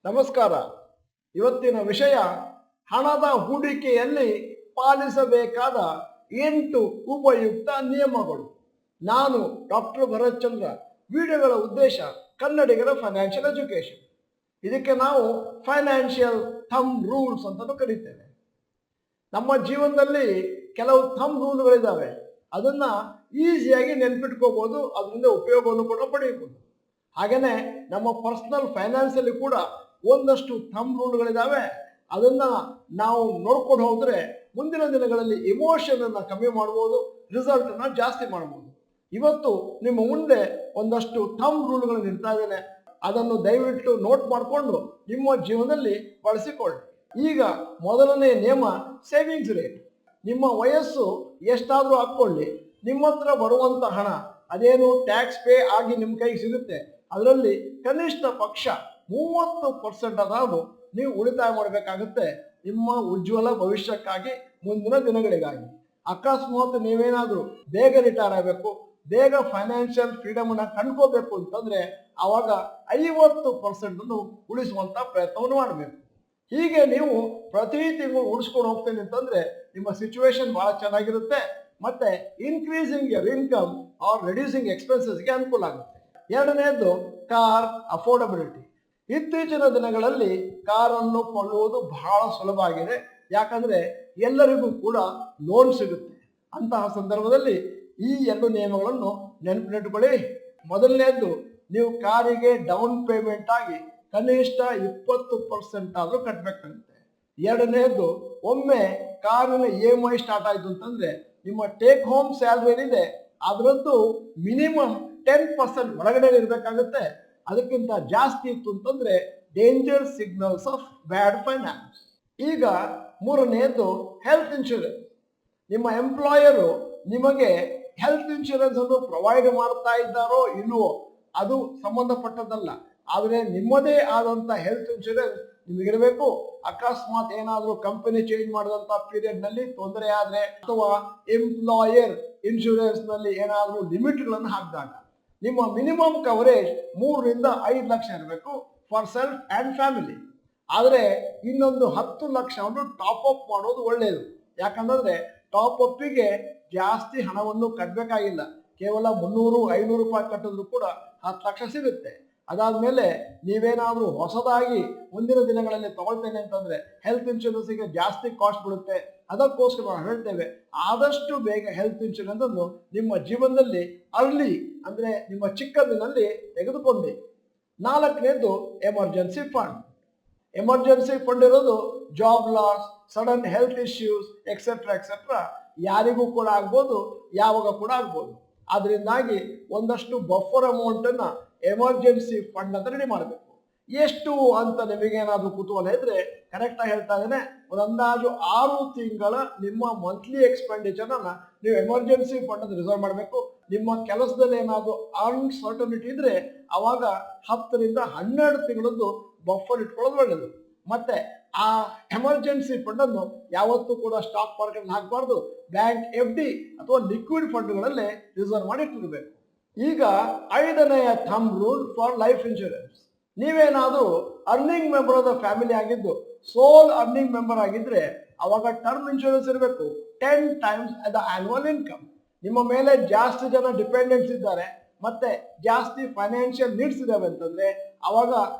ನಮಸ್ಕಾರ. ಇವತ್ತಿನ ವಿಷಯ ಹಣದ ಹೂಡಿಕೆಯಲ್ಲಿ ಪಾಲಿಸಬೇಕಾದ 8 ಉಪಯುಕ್ತ ನಿಯಮಗಳು. ನಾನು ಡಾಕ್ಟರ್ ಭರತ್ ಚಂದ್ರ. ವಿಡಿಯೋಗಳ ಉದ್ದೇಶ ಕನ್ನಡಿಗರ ಫೈನಾನ್ಷಿಯಲ್ ಎಜುಕೇಶನ್. ಇದಕ್ಕೆ ನಾವು ಫೈನಾನ್ಷಿಯಲ್ ಥಂಬ್ ರೂಲ್ಸ್ ಅಂತಲೂ ಕರೀತೇವೆ. ನಮ್ಮ ಜೀವನದಲ್ಲಿ ಕೆಲವು ಥಂಬ್ ರೂಲ್ಗಳಿದ್ದಾವೆ. ಅದನ್ನ ಈಸಿಯಾಗಿ ನೆನ್ಪಿಟ್ಕೋಬಹುದು, ಅದರಿಂದ ಉಪಯೋಗವನ್ನು ಕೂಡ ಪಡೆಯಬಹುದು. ಹಾಗೇನೆ ನಮ್ಮ ಪರ್ಸನಲ್ ಫೈನಾನ್ಸಲ್ಲಿ ಕೂಡ ಒಂದಷ್ಟು ಥಂಬ್ ರೂಲ್ಗಳಿದ್ದಾವೆ. ಅದನ್ನ ನಾವು ನೋಡ್ಕೊಂಡು ಹೋದ್ರೆ ಮುಂದಿನ ದಿನಗಳಲ್ಲಿ ಇಮೋಷನ್ ಅನ್ನ ಕಮ್ಮಿ ಮಾಡಬಹುದು, ರಿಸಲ್ಟ್ ಅನ್ನ ಜಾಸ್ತಿ ಮಾಡಬಹುದು. ಇವತ್ತು ನಿಮ್ಮ ಮುಂದೆ ಒಂದಷ್ಟು ಥಂಬ್ ರೂಲ್ಗಳು ನಿಲ್ತಾ ಇದ್ದೇನೆ. ಅದನ್ನು ದಯವಿಟ್ಟು ನೋಟ್ ಮಾಡಿಕೊಂಡು ನಿಮ್ಮ ಜೀವನದಲ್ಲಿ ಬಳಸಿಕೊಳ್ಳಿ. ಈಗ ಮೊದಲನೇ ನಿಯಮ ಸೇವಿಂಗ್ಸ್ ರೇಟ್. ನಿಮ್ಮ ವಯಸ್ಸು ಎಷ್ಟಾದರೂ ಹಾಕ್ಕೊಳ್ಳಿ, ನಿಮ್ಮ ಹತ್ರ ಬರುವಂತ ಹಣ ಅದೇನು ಟ್ಯಾಕ್ಸ್ ಪೇ ಆಗಿ ನಿಮ್ಮ ಕೈಗೆ ಸಿಗುತ್ತೆ, ಅದರಲ್ಲಿ ಕನಿಷ್ಠ ಪಕ್ಷ 30% ಅದಾದರೂ ನೀವು ಉಳಿತಾಯ ಮಾಡಬೇಕಾಗುತ್ತೆ, ನಿಮ್ಮ ಉಜ್ವಲ ಭವಿಷ್ಯಕ್ಕಾಗಿ, ಮುಂದಿನ ದಿನಗಳಿಗಾಗಿ. ಅಕಸ್ಮಾತ್ ನೀವೇನಾದರೂ ಬೇಗ ರಿಟೈರ್ ಆಗಬೇಕು, ಬೇಗ ಫೈನಾನ್ಷಿಯಲ್ ಫ್ರೀಡಮ್ ಅನ್ನ ಕಂಡ್ಕೋಬೇಕು ಅಂತಂದ್ರೆ ಆವಾಗ 50% ಉಳಿಸುವಂತ ಪ್ರಯತ್ನವನ್ನು ಮಾಡಬೇಕು. ಹೀಗೆ ನೀವು ಪ್ರತಿ ತಿಂಗಳು ಉಳಿಸ್ಕೊಂಡು ಹೋಗ್ತೇನೆ ಅಂತಂದ್ರೆ ನಿಮ್ಮ ಸಿಚುವೇಶನ್ ಬಹಳ ಚೆನ್ನಾಗಿರುತ್ತೆ. ಮತ್ತೆ ಇನ್ಕ್ರೀಸಿಂಗ್ ಯರ್ ಇನ್ಕಮ್ ಆರ್ ರೆಡ್ಯೂಸಿಂಗ್ ಎಕ್ಸ್ಪೆನ್ಸಸ್ಗೆ ಅನುಕೂಲ ಆಗುತ್ತೆ. ಎರಡನೇದು ಕಾರ್ ಅಫೋರ್ಡಬಿಲಿಟಿ. ಇತ್ತೀಚಿನ ದಿನಗಳಲ್ಲಿ ಕಾರನ್ನು ಕೊಳ್ಳುವುದು ಬಹಳ ಸುಲಭ ಆಗಿದೆ. ಯಾಕಂದ್ರೆ ಎಲ್ಲರಿಗೂ ಕೂಡ ಲೋನ್ ಸಿಗುತ್ತೆ. ಅಂತಹ ಸಂದರ್ಭದಲ್ಲಿ ಈ 2 ನಿಯಮಗಳನ್ನು ನೆನಪಿನಟ್ಟುಕೊಳ್ಳಿ. ಮೊದಲನೇದು, ನೀವು ಕಾರಿಗೆ ಡೌನ್ ಪೇಮೆಂಟ್ ಆಗಿ ಕನಿಷ್ಠ 20% ಆದರೂ ಕಟ್ಟಬೇಕಾಗುತ್ತೆ. ಎರಡನೇದು, ಒಮ್ಮೆ ಕಾರಿನ EMI ಸ್ಟಾರ್ಟ್ ಆಯಿತು ಅಂತಂದ್ರೆ ನಿಮ್ಮ ಟೇಕ್ ಹೋಮ್ ಸ್ಯಾಲ್ರಿ ಏನಿದೆ ಅದರದ್ದು ಮಿನಿಮಮ್ 10% ಒಳಗಡೆ ಇರಬೇಕಾಗುತ್ತೆ. ಅದಕ್ಕಿಂತ ಜಾಸ್ತಿ ಇತ್ತು ಅಂತಂದ್ರೆ danger signals of bad finance. ಈಗ ಮೂರನೆಯದು ಹೆಲ್ತ್ ಇನ್ಶೂರೆನ್ಸ್. ನಿಮ್ಮ ಎಂಪ್ಲಾಯರು ನಿಮಗೆ ಹೆಲ್ತ್ ಇನ್ಶೂರೆನ್ಸ್ ಅನ್ನು ಪ್ರೊವೈಡ್ ಮಾಡ್ತಾ ಇದ್ದಾರೋ ಇಲ್ವೋ ಅದು ಸಂಬಂಧಪಟ್ಟದ್ದಲ್ಲ. ಆದರೆ ನಿಮ್ಮದೇ ಆದಂತ ಹೆಲ್ತ್ ಇನ್ಶೂರೆನ್ಸ್ ನಿಮಗಿರಬೇಕು. ಅಕಸ್ಮಾತ್ ಏನಾದರೂ ಕಂಪನಿ ಚೇಂಜ್ ಮಾಡಿದಂತ ಪೀರಿಯಡ್ ನಲ್ಲಿ ತೊಂದರೆ ಆದ್ರೆ ಅಥವಾ ಎಂಪ್ಲಾಯರ್ ಇನ್ಶೂರೆನ್ಸ್ ನಲ್ಲಿ ಏನಾದರೂ ಲಿಮಿಟ್ಗಳನ್ನು ಹಾಕಿದಾಗ ನಿಮ್ಮ ಮಿನಿಮಮ್ ಕವರೇಜ್ 3 ರಿಂದ 5 ಲಕ್ಷ ಇರಬೇಕು ಫಾರ್ ಸೆಲ್ಫ್ ಅಂಡ್ ಫ್ಯಾಮಿಲಿ. ಆದರೆ ಇನ್ನೊಂದು 10 ಲಕ್ಷವನ್ನು ಟಾಪ್ ಅಪ್ ಮಾಡೋದು ಒಳ್ಳೆಯದು. ಯಾಕಂದ್ರೆ ಟಾಪ್ ಅಪ್ಪಿಗೆ ಜಾಸ್ತಿ ಹಣವನ್ನು ಕಟ್ಟಬೇಕಾಗಿಲ್ಲ. ಕೇವಲ 300-500 ರೂಪಾಯಿ ಕಟ್ಟಿದ್ರು ಕೂಡ 10 ಲಕ್ಷ ಸಿಗುತ್ತೆ. ಅದಾದ್ಮೇಲೆ ನೀವೇನಾದ್ರೂ ಹೊಸದಾಗಿ ಮುಂದಿನ ದಿನಗಳಲ್ಲಿ ತಗೊಳ್ತೇನೆ ಅಂತಂದ್ರೆ ಹೆಲ್ತ್ ಇನ್ಶೂರೆನ್ಸ್ಗೆ ಜಾಸ್ತಿ ಕಾಸ್ಟ್ ಬೀಳುತ್ತೆ. ಅದಕ್ಕೋಸ್ಕರ ನಾವು ಹೇಳ್ತೇವೆ, ಆದಷ್ಟು ಬೇಗ ಹೆಲ್ತ್ ಇನ್ಶೂರೆನ್ಸ್ ಅನ್ನು ನಿಮ್ಮ ಜೀವನದಲ್ಲಿ ಅರ್ಲಿ ಅಂದ್ರೆ ನಿಮ್ಮ ಚಿಕ್ಕಂದಿನಲ್ಲಿ ತೆಗೆದುಕೊಂಡಿ. ನಾಲ್ಕನೇದು ಎಮರ್ಜೆನ್ಸಿ ಫಂಡ್. ಎಮರ್ಜೆನ್ಸಿ ಫಂಡ್ ಇರೋದು job loss, sudden health issues etcetera ಯಾರಿಗೂ ಕೂಡ ಆಗ್ಬೋದು, ಯಾವಾಗ ಕೂಡ ಆಗ್ಬೋದು. ಅದರಿಂದಾಗಿ ಒಂದಷ್ಟು ಬಫರ್ ಅಮೌಂಟ್ ಅನ್ನ ಎಮರ್ಜೆನ್ಸಿ ಫಂಡ್ ಅಂತ ರೆಡಿ ಮಾಡಬೇಕು. ಎಷ್ಟು ಅಂತ ನಿಮಗೇನಾದ್ರೂ ಕುತೂಹಲ ಇದ್ರೆ ಕರೆಕ್ಟ್ ಆಗಿ ಹೇಳ್ತಾ ಇದ್ದೇನೆ. ಒಂದು ಅಂದಾಜು 6 ತಿಂಗಳ ನಿಮ್ಮ ಮಂತ್ಲಿ ಎಕ್ಸ್ಪೆಂಡಿಚರ್ ಅನ್ನ ನೀವು ಎಮರ್ಜೆನ್ಸಿ ಫಂಡ್ ಅಂತ ರಿಸರ್ವ್ ಮಾಡಬೇಕು. ನಿಮ್ಮ ಕೆಲಸದಲ್ಲಿ ಏನಾದ್ರು ಅನ್ಸರ್ಟನಿಟಿ ಇದ್ರೆ ಅವಾಗ 10 ರಿಂದ 12 ತಿಂಗಳದ್ದು ಬಫರ್ ಇಟ್ಕೊಳ್ಳೋದು ಒಳ್ಳೆಯದು. ಮತ್ತೆ ಆ ಎಮರ್ಜೆನ್ಸಿ ಫಂಡ್ ಅನ್ನು ಯಾವತ್ತೂ ಕೂಡ ಸ್ಟಾಕ್ ಮಾರ್ಕೆಟ್ ಹಾಕಬಾರ್ದು, ಬ್ಯಾಂಕ್ FD ಅಥವಾ ಲಿಕ್ವಿಡ್ ಫಂಡ್ಗಳಲ್ಲೇ ರಿಸರ್ವ್ ಮಾಡಿ ಇಟ್ಟಿರಬೇಕು. ಈಗ 5ನೆಯ thumb rule for life insurance. ನೀವೇನಾದ್ರೂ earning member of the family ಆಗಿದ್ದು ಸೋಲ್ ಅರ್ನಿಂಗ್ ಮೆಂಬರ್ ಆಗಿದ್ರೆ ಅವಾಗ ಟರ್ಮ್ ಇನ್ಶೂರೆನ್ಸ್ ಇರಬೇಕು 10 times ದ ಆನ್ಯುವಲ್ ಇನ್ಕಮ್. ನಿಮ್ಮ ಮೇಲೆ ಜಾಸ್ತಿ ಜನ ಡಿಪೆಂಡೆಂಟ್ಸ್ ಇದ್ದಾರೆ ಮತ್ತೆ ಜಾಸ್ತಿ ಫೈನಾನ್ಷಿಯಲ್ ನೀಡ್ಸ್ ಇದಾವೆ ಅಂತಂದ್ರೆ ಅವಾಗ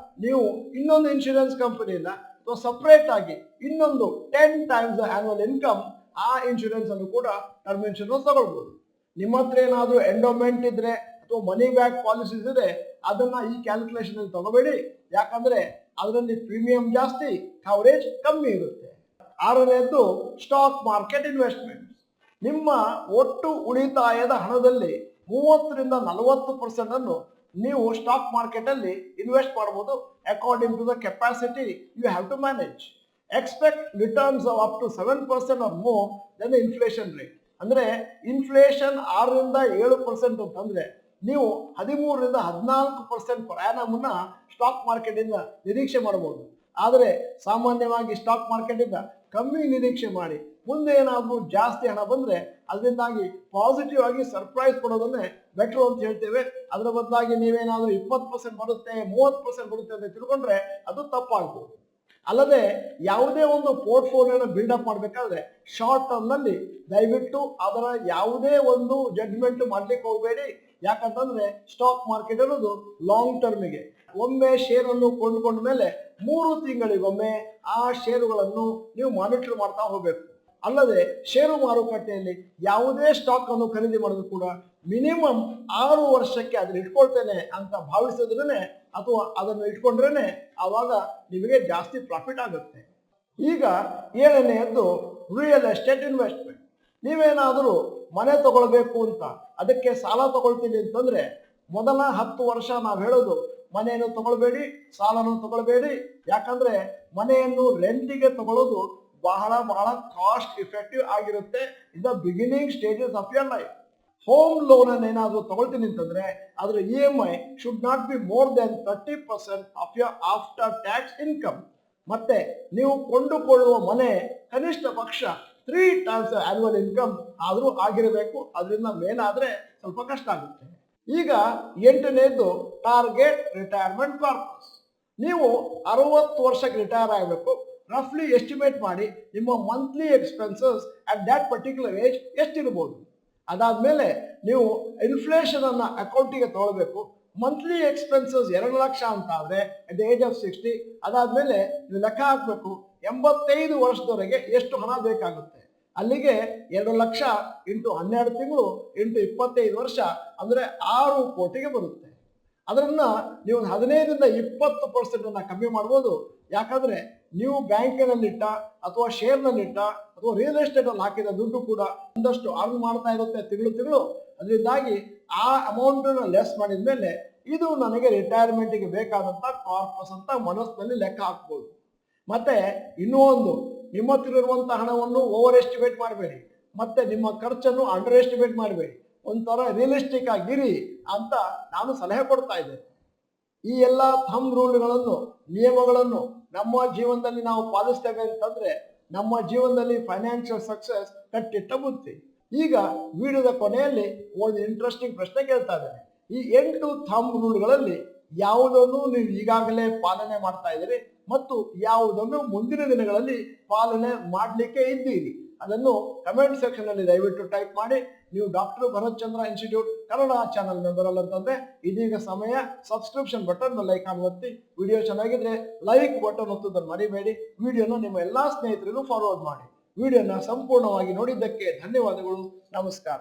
ನೀವು ಇನ್ನೊಂದು ಇನ್ಶೂರೆನ್ಸ್ ಕಂಪನಿಯಿಂದ ಅಥವಾ ಸಪರೇಟ್ ಆಗಿ ಇನ್ನೊಂದು 10 times ದ ಆನ್ಯುವಲ್ ಇನ್ಕಮ್ ಆ ಇನ್ಶೂರೆನ್ಸ್ ಅನ್ನು ಕೂಡ ಟರ್ಮ್ ಇನ್ಶೂರೆನ್ಸ್ ತಗೊಳ್ಬಹುದು. ನಿಮ್ಮ ಹತ್ರ ಏನಾದ್ರೂ ಎಂಡೋಮೆಂಟ್ ಇದ್ರೆ ಅಥವಾ ಮನಿ ಬ್ಯಾಕ್ ಪಾಲಿಸೀಸ್ ಇದ್ರೆ ಅದನ್ನ ಈ ಕ್ಯಾಲ್ಕುಲೇಷನ್ ಅಲ್ಲಿ ತಗೋಬೇಡಿ. ಯಾಕಂದ್ರೆ ಅದರಲ್ಲಿ ಪ್ರೀಮಿಯಂ ಜಾಸ್ತಿ, ಕವರೇಜ್ ಕಮ್ಮಿ ಇರುತ್ತೆ. 6ನೆಯದ್ದು ಸ್ಟಾಕ್ ಮಾರ್ಕೆಟ್ ಇನ್ವೆಸ್ಟ್ಮೆಂಟ್. ನಿಮ್ಮ ಒಟ್ಟು ಉಳಿತಾಯದ ಹಣದಲ್ಲಿ 30 ರಿಂದ 40% ಅನ್ನು ನೀವು ಸ್ಟಾಕ್ ಮಾರ್ಕೆಟ್ ಅಲ್ಲಿ ಇನ್ವೆಸ್ಟ್ ಮಾಡಬಹುದು. According to the capacity you have to manage. Expect returns of up to 7% or more than the inflation rate. ಅಂದ್ರೆ ಇನ್ಫ್ಲೇಷನ್ 6 ರಿಂದ 7% ಅಂತಂದ್ರೆ ನೀವು 13 ರಿಂದ 14% ಪ್ರಯಾಣವನ್ನ ಸ್ಟಾಕ್ ಮಾರ್ಕೆಟ್ ಇಂದ ನಿರೀಕ್ಷೆ ಮಾಡಬಹುದು. ಆದರೆ ಸಾಮಾನ್ಯವಾಗಿ ಸ್ಟಾಕ್ ಮಾರ್ಕೆಟ್ ಇಂದ ಕಮ್ಮಿ ನಿರೀಕ್ಷೆ ಮಾಡಿ ಮುಂದೆ ಏನಾದರೂ ಜಾಸ್ತಿ ಹಣ ಬಂದ್ರೆ ಅದರಿಂದಾಗಿ ಪಾಸಿಟಿವ್ ಆಗಿ ಸರ್ಪ್ರೈಸ್ ಕೊಡೋದನ್ನೇ ಬೆಟ್ರು ಅಂತ ಹೇಳ್ತೇವೆ. ಅದರ ಬದಲಾಗಿ ನೀವೇನಾದ್ರೂ 20% ಬರುತ್ತೆ 30% ಬರುತ್ತೆ ಅಂತ ತಿಳ್ಕೊಂಡ್ರೆ ಅದು ತಪ್ಪಾಗ್ಬೋದು. ಅಲ್ಲದೆ ಯಾವುದೇ ಒಂದು ಪೋರ್ಟ್ಫೋಲಿಯೋನ ಬಿಲ್ಡಪ್ ಮಾಡಬೇಕಾದ್ರೆ ಶಾರ್ಟ್ ಟರ್ಮ್ ನಲ್ಲಿ ದಯವಿಟ್ಟು ಅದರ ಯಾವುದೇ ಒಂದು ಜಡ್ಜ್ಮೆಂಟ್ ಮಾಡ್ಲಿಕ್ಕೆ ಹೋಗಬೇಡಿ. ಯಾಕಂತಂದ್ರೆ ಸ್ಟಾಕ್ ಮಾರ್ಕೆಟ್ ಅನ್ನೋದು ಲಾಂಗ್ ಟರ್ಮಿಗೆ. ಒಮ್ಮೆ ಶೇರ್ ಅನ್ನು ಕೊಂಡುಕೊಂಡ ಮೇಲೆ 3 ತಿಂಗಳಿಗೊಮ್ಮೆ ಆ ಷೇರುಗಳನ್ನು ನೀವು ಮಾನಿಟರ್ ಮಾಡ್ತಾ ಹೋಗಬೇಕು. ಅಲ್ಲದೆ ಷೇರು ಮಾರುಕಟ್ಟೆಯಲ್ಲಿ ಯಾವುದೇ ಸ್ಟಾಕ್ ಅನ್ನು ಖರೀದಿ ಮಾಡೋದು ಕೂಡ ಮಿನಿಮಮ್ 6 ವರ್ಷಕ್ಕೆ ಅದನ್ನ ಇಟ್ಕೊಳ್ತೇನೆ ಅಂತ ಭಾವಿಸಿದ್ರೇನೆ ಅಥವಾ ಅದನ್ನು ಇಟ್ಕೊಂಡ್ರೇನೆ ಆವಾಗ ನಿಮಗೆ ಜಾಸ್ತಿ ಪ್ರಾಫಿಟ್ ಆಗುತ್ತೆ. ಈಗ 7ನೇಯದ್ದು ರಿಯಲ್ ಎಸ್ಟೇಟ್ ಇನ್ವೆಸ್ಟ್ಮೆಂಟ್. ನೀವೇನಾದರೂ ಮನೆ ತಗೊಳ್ಬೇಕು ಅಂತ ಅದಕ್ಕೆ ಸಾಲ ತಗೊಳ್ತೀನಿ ಅಂತಂದ್ರೆ ಮೊದಲ 10 ವರ್ಷ ನಾವು ಹೇಳೋದು ಮನೆಯನ್ನು ತಗೊಳ್ಬೇಡಿ, ಸಾಲನು ತಗೊಳ್ಬೇಡಿ. ಯಾಕಂದ್ರೆ ಮನೆಯನ್ನು ರೆಂಟಿಗೆ ತಗೊಳ್ಳೋದು ಬಹಳ ಕಾಸ್ಟ್ ಇಫೆಕ್ಟಿವ್ ಆಗಿರುತ್ತೆ. In the beginning stages of your life. Home loan ಅನ್ನು ಏನಾದರೂ ತಗೊಳ್ತೀನಿ ಅಂತಂದ್ರೆ ಅದರ EMI should not be more than 30% of your after tax income. ಮತ್ತೆ ನೀವು ಕೊಂಡುಕೊಳ್ಳುವ ಮನೆ ಕನಿಷ್ಠ ಪಕ್ಷ 3 times ಆನ್ಯುವಲ್ ಇನ್ಕಮ್ ಆದರೂ ಆಗಿರಬೇಕು. ಅದರಿಂದ ಮೇಲಾದ್ರೆ ಸ್ವಲ್ಪ ಕಷ್ಟ ಆಗುತ್ತೆ. ಈಗ 8ನೇದು ಟಾರ್ಗೆಟ್ ರಿಟೈರ್ಮೆಂಟ್ ಪರ್ಪಸ್. ನೀವು 60 ವರ್ಷಕ್ಕೆ ರಿಟೈರ್ ಆಗಬೇಕು. ರಫ್ಲಿ ಎಸ್ಟಿಮೇಟ್ ಮಾಡಿ ನಿಮ್ಮ monthly expenses at that particular age ಎಷ್ಟಿರ್ಬೋದು. ಅದಾದ್ಮೇಲೆ ನೀವು ಇನ್ಫ್ಲೇಷನ್ ಅನ್ನ ಅಕೌಂಟಿಗೆ ತಗೊಳ್ಬೇಕು. ಮಂತ್ಲಿ ಎಕ್ಸ್ಪೆನ್ಸಸ್ 2 ಲಕ್ಷ ಅಂತ ಆದ್ರೆ ಅಟ್ ದ ಏಜ್ ಆಫ್ 60, ಅದಾದ್ಮೇಲೆ ನೀವು ಲೆಕ್ಕ ಹಾಕಬೇಕು 85 ವರ್ಷದವರೆಗೆ ಎಷ್ಟು ಹಣ ಬೇಕಾಗುತ್ತೆ. ಅಲ್ಲಿಗೆ 2 ಲಕ್ಷ ಇಂಟು 12 ತಿಂಗಳು ಇಂಟು 25 ವರ್ಷ ಅಂದ್ರೆ 6 ಕೋಟಿಗೆ ಬರುತ್ತೆ. ಅದನ್ನ ನೀವು 15ರಿಂದ 20% ಅನ್ನ ಕಮ್ಮಿ ಮಾಡ್ಬೋದು. ಯಾಕಂದ್ರೆ ನೀವು ಬ್ಯಾಂಕಿನಲ್ಲಿಟ್ಟ ಅಥವಾ ಶೇರ್ನಲ್ಲಿಟ್ಟ ಅಥವಾ ರಿಯಲ್ ಎಸ್ಟೇಟ್ ಅಲ್ಲಿ ಹಾಕಿದ ದುಡ್ಡು ಕೂಡ ಒಂದಷ್ಟು ಅರ್ನ್ ಮಾಡ್ತಾ ಇರುತ್ತೆ ತಿಂಗಳು. ಅದರಿಂದಾಗಿ ಆ ಅಮೌಂಟ್ ಲೆಸ್ ಮಾಡಿದ್ಮೇಲೆ ಇದು ನನಗೆ ರಿಟೈರ್ಮೆಂಟ್ಗೆ ಬೇಕಾದಂತ ಕಾರ್ಪಸ್ ಅಂತ ಮನಸ್ಸಿನಲ್ಲಿ ಲೆಕ್ಕ ಹಾಕ್ಬೋದು. ಮತ್ತೆ ಇನ್ನೂ ಒಂದು, ನಿಮ್ಮ ಹತ್ರ ಇರುವಂತಹ ಹಣವನ್ನು ಓವರ್ ಎಸ್ಟಿಮೇಟ್ ಮಾಡಬೇಡಿ, ಮತ್ತೆ ನಿಮ್ಮ ಖರ್ಚನ್ನು ಅಂಡರ್ ಎಸ್ಟಿಮೇಟ್ ಮಾಡಬೇಡಿ. ಒಂಥರ ರಿಯಲಿಸ್ಟಿಕ್ ಆಗಿರಿ ಅಂತ ನಾನು ಸಲಹೆ ಕೊಡ್ತಾ ಇದ್ದೇನೆ. ಈ ಎಲ್ಲ ಥಂಬ್ ರೂಲ್ಗಳನ್ನು, ನಿಯಮಗಳನ್ನು ನಮ್ಮ ಜೀವನದಲ್ಲಿ ನಾವು ಪಾಲಿಸ್ತೇವೆ ಅಂತಂದ್ರೆ ನಮ್ಮ ಜೀವನದಲ್ಲಿ ಫೈನಾನ್ಷಿಯಲ್ ಸಕ್ಸಸ್ ಕಟ್ಟಿಟ್ಟ ಬುತ್ತಿ. ಈಗ ವಿಡಿಯೋದ ಕೊನೆಯಲ್ಲಿ ಒಂದು ಇಂಟ್ರೆಸ್ಟಿಂಗ್ ಪ್ರಶ್ನೆ ಕೇಳ್ತಾ ಇದ್ದೇನೆ. ಈ 8 ಥಂಬ್ ರೂಲ್ಗಳಲ್ಲಿ ಯಾವುದನ್ನು ನೀವು ಈಗಾಗಲೇ ಪಾಲನೆ ಮಾಡ್ತಾ ಇದ್ದೀರಿ ಮತ್ತು ಯಾವುದನ್ನು ಮುಂದಿನ ದಿನಗಳಲ್ಲಿ ಪಾಲನೆ ಮಾಡಲಿಕ್ಕೆ ಇದ್ದೀರಿ ಅದನ್ನು ಕಮೆಂಟ್ ಸೆಕ್ಷನ್ ಅಲ್ಲಿ ದಯವಿಟ್ಟು ಟೈಪ್ ಮಾಡಿ. ನೀವು ಡಾಕ್ಟರ್ ಭರತ್ ಚಂದ್ರ ಇನ್ಸ್ಟಿಟ್ಯೂಟ್ ಕನ್ನಡ ಚಾನಲ್ ಮೆಂಬರ್ ಅಲ್ಲಂತಂದ್ರೆ ಇದೀಗ ಸಮಯ ಸಬ್ಸ್ಕ್ರಿಪ್ಷನ್ ಬಟನ್ ಮೇಲೆ ಐಕಾನ್ ಒತ್ತಿ. ವಿಡಿಯೋ ಚೆನ್ನಾಗಿದ್ರೆ ಲೈಕ್ ಬಟನ್ ಒತ್ತುವುದನ್ನು ಮರಿಬೇಡಿ. ವಿಡಿಯೋನ ನಿಮ್ಮ ಎಲ್ಲಾ ಸ್ನೇಹಿತರಿಗೂ ಫಾರ್ವರ್ಡ್ ಮಾಡಿ. ವಿಡಿಯೋನ ಸಂಪೂರ್ಣವಾಗಿ ನೋಡಿದ್ದಕ್ಕೆ ಧನ್ಯವಾದಗಳು. ನಮಸ್ಕಾರ.